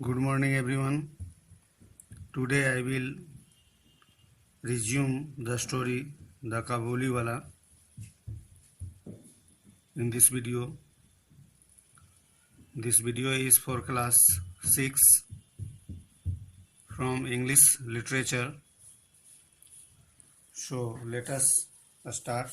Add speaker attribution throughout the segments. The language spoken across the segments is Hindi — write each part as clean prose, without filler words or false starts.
Speaker 1: Good morning, everyone. Today I will resume the story The Kabuli Wala in this video. This video is for class 6 from English literature. So let us start.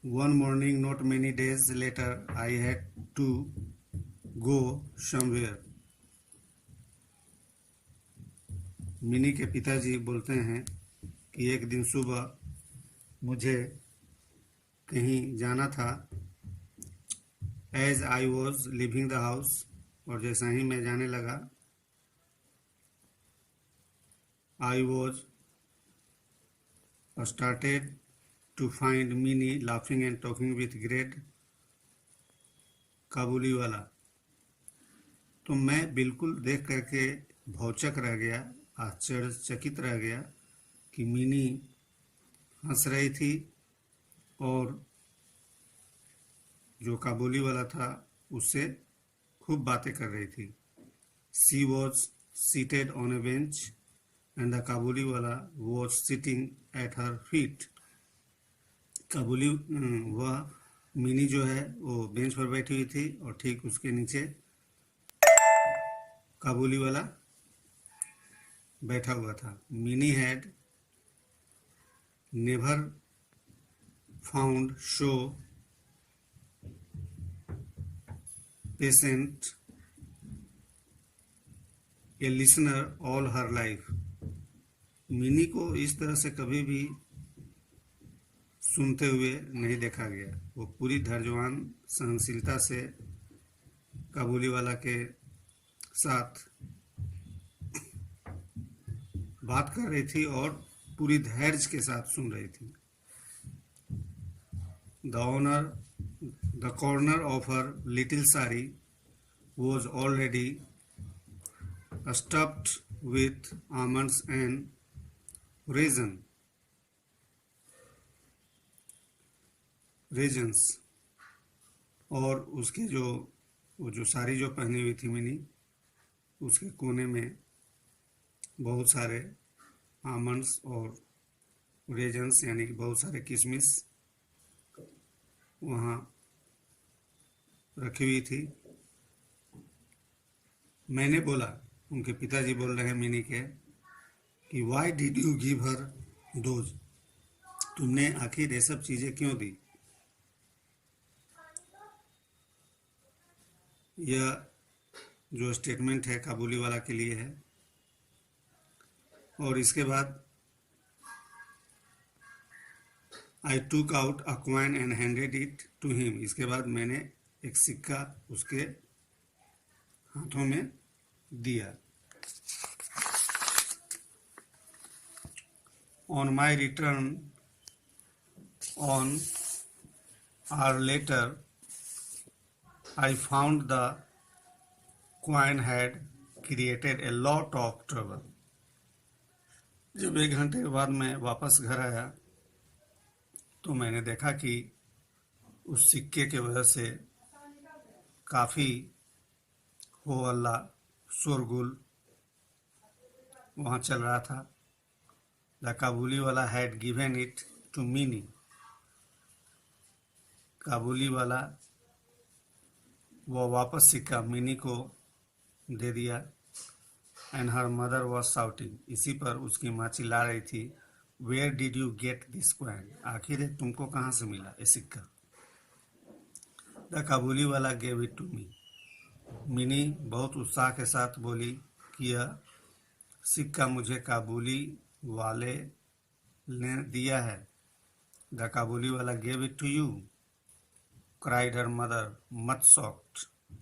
Speaker 1: One morning, not many days later, I had to go somewhere. Mini के पिताजी बोलते हैं कि एक दिन सुबह मुझे कहीं जाना था. As I was leaving the house, और जैसा ही मैं जाने लगा, I was started to find Minnie laughing and talking with great काबुली वाला. तो मैं बिल्कुल देख करके भौचक रह गया, आश्चर्यचकित रह गया कि मिनी हंस रही थी और जो काबुली वाला था उससे खूब बातें कर रही थी. She was seated on a bench and the काबुली वाला was sitting at her feet. काबुली वह मिनी जो है वो बेंच पर बैठी हुई थी और ठीक उसके नीचे काबुली वाला बैठा हुआ था. Mini had never found show patient A listener all her life. Mini को इस तरह से कभी भी सुनते हुए नहीं देखा गया. वो पूरी धैर्यवान सहनशीलता से काबुली वाला के साथ बात कर रही थी और पूरी धैर्य के साथ सुन रही थी. The corner of her little sari was already stuffed with almonds and raisins. और उसके जो साड़ी जो पहनी हुई थी मिनी, उसके कोने में बहुत सारे आमंड्स और रेजन्स यानी कि बहुत सारे किशमिश वहाँ रखी हुई थी. मैंने बोला, उनके पिताजी बोल रहे हैं मिनी के, कि why did you give her those. तुमने आखिर ये सब चीज़ें क्यों दी. यह जो स्टेटमेंट है काबुली वाला के लिए है. और इसके बाद I took out a coin and handed it to him. इसके बाद मैंने एक सिक्का उसके हाथों में दिया. On my return on hour later, I found the coin had created a lot of trouble. जब 1 घंटे के बाद मैं वापस घर आया तो मैंने देखा कि उस सिक्के के वजह से काफ़ी हो हल्ला शोरगुल वहाँ चल रहा था. The Kabuliwala had given it to Mini. Kabuliwala वो वापस सिक्का मिनी को दे दिया. And her mother was shouting. इसी पर उसकी माँ चिल्ला रही थी, where did you get this coin. आखिर तुमको कहाँ से मिला ये सिक्का. The Kabuliwala gave it to me. Mini बहुत उत्साह के साथ बोली कि यह सिक्का मुझे काबुली वाले ने दिया है. The Kabuliwala gave it to you, cried her mother much shocked.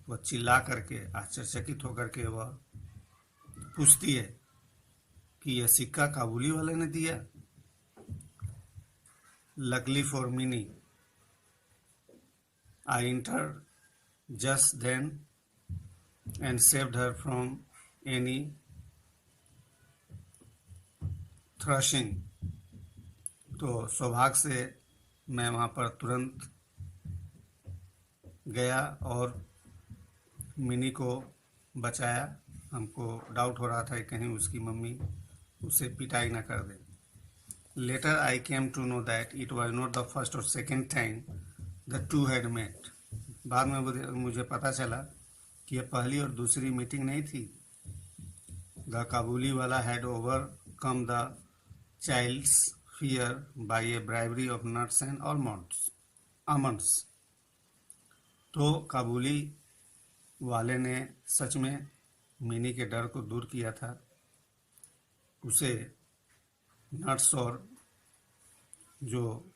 Speaker 1: वह चिल्ला करके आश्चर्यचकित होकर के वह पूछती है कि यह सिक्का काबुली वाले ने दिया. Luckily for Mini, I entered just then and saved her from any thrashing. तो सौभाग्य से मैं वहाँ पर तुरंत गया और मिनी को बचाया। हमको डाउट हो रहा था कि कहीं उसकी मम्मी उसे पिटाई ना कर दे। Later I came to know that it was not the first or second time the two had met. बाद में मुझे पता चला कि यह पहली और दूसरी मीटिंग नहीं थी। The Kabuliwala had overcome the child's fear by a bribery of nuts and almonds. तो काबुली वाले ने सच में मिनी के डर को दूर किया था, उसे नट्स और जो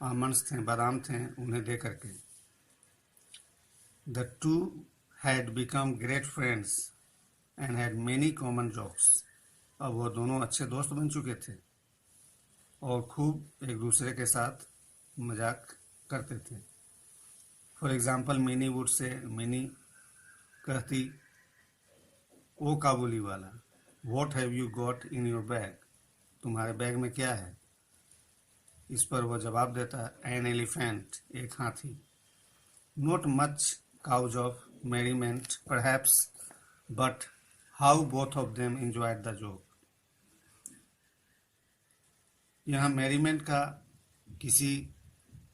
Speaker 1: आलमंड्स थे, बादाम थे, उन्हें दे करके। The two had become great friends and had many common jokes. अब वो दोनों अच्छे दोस्त बन चुके थे और खूब एक दूसरे के साथ मजाक करते थे। For example mini would say, mini कहती, ओ काबुली वाला, what have you got in your bag? तुम्हारे बैग में क्या है? इस पर वह जवाब देता, एन एलिफेंट, एक हाथी। Not much cause of merriment perhaps, but how both of them enjoyed the joke. यहाँ मेरीमेंट का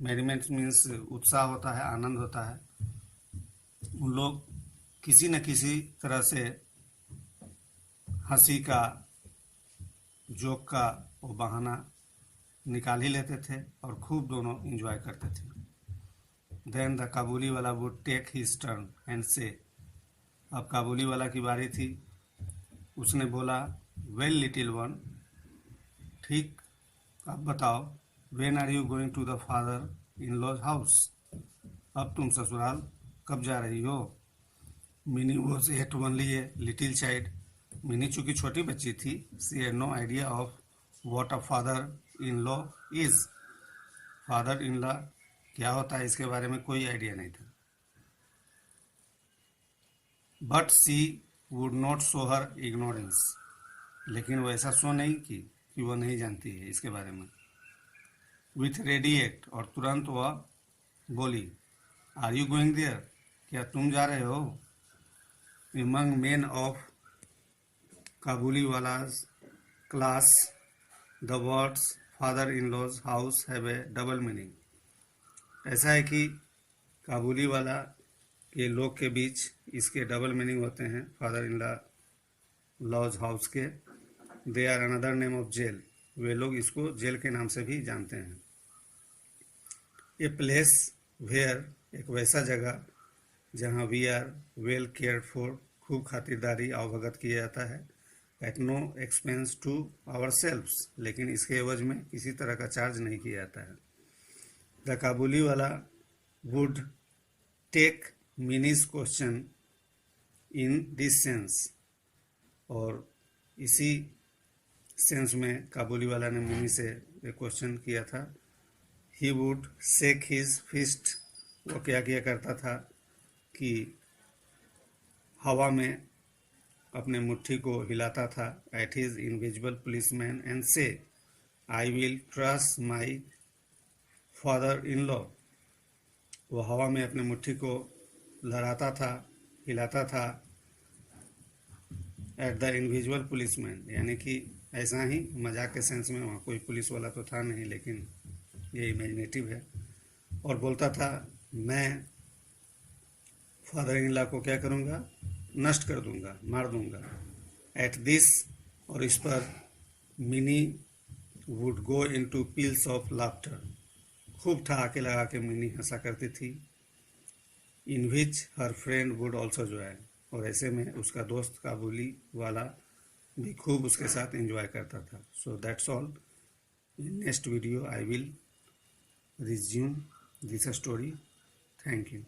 Speaker 1: मेरीमेंट मीन्स उत्साह होता है, आनंद होता है। उन लोग किसी न किसी तरह से हंसी का, जोक का वो बहाना निकाल ही लेते थे और खूब दोनों एंजॉय करते थे। Then the Kabuliwala would take his turn and say. अब काबुली वाला की बारी थी। उसने बोला, वेल लिटिल वन, ठीक, अब बताओ, when are you going to the father in law's house? अब तुम ससुराल कब जा रही हो? Mini was at only a little child. Mini चूंकि छोटी बच्ची थी, she had no idea of what a father in law is. Father in law क्या होता है इसके बारे में कोई आइडिया नहीं था। But she would not show her ignorance, लेकिन वो ऐसा शो नहीं की कि वो नहीं जानती है इसके बारे में। विथ रेडी एक्ट, और तुरंत वह बोली, आर यू गोइंग देयर? क्या तुम जा रहे हो? Among men of Kabuliwala's class the words father in law's house have a double meaning. ऐसा है कि काबुली वाला के लोग के बीच इसके डबल मीनिंग होते हैं, फादर इन लॉज हाउस के। They are another name of jail, वे लोग इसको जेल के नाम से भी जानते हैं। ए प्लेस वेयर, एक वैसा जगह जहाँ we are well cared for, खूब खातिरदारी अवभगत किया जाता है। At no expense to ourselves, लेकिन इसके एवज में किसी तरह का चार्ज नहीं किया जाता है। The Kabuliwala would take Mini's question in this sense, और इसी सेंस में काबुली वाला ने मिनी से एक क्वेश्चन किया था। He would shake his fist, वो क्या किया करता था कि हवा में अपने मुट्ठी को हिलाता था, at his invisible policeman and say, I will trust my father in law. वो हवा में अपने मुट्ठी को लहराता था, हिलाता था, एट द इनविजिबल पुलिसमैन, यानी कि ऐसा ही मजाक के सेंस में। वहाँ कोई पुलिस वाला तो था नहीं, लेकिन ये इमेजिनेटिव है। और बोलता था, मैं फादर इन लॉ को क्या करूँगा? नष्ट कर दूंगा, मार दूंगा। एट दिस, और इस पर Mini would go into peals of laughter, खूब ठहाके लगा के मिनी हंसा करती थी। In which her friend would also join, और ऐसे में उसका दोस्त काबुली वाला भी खूब उसके साथ एंजॉय करता था। So that's all. In next video I will resume this story. Thank you.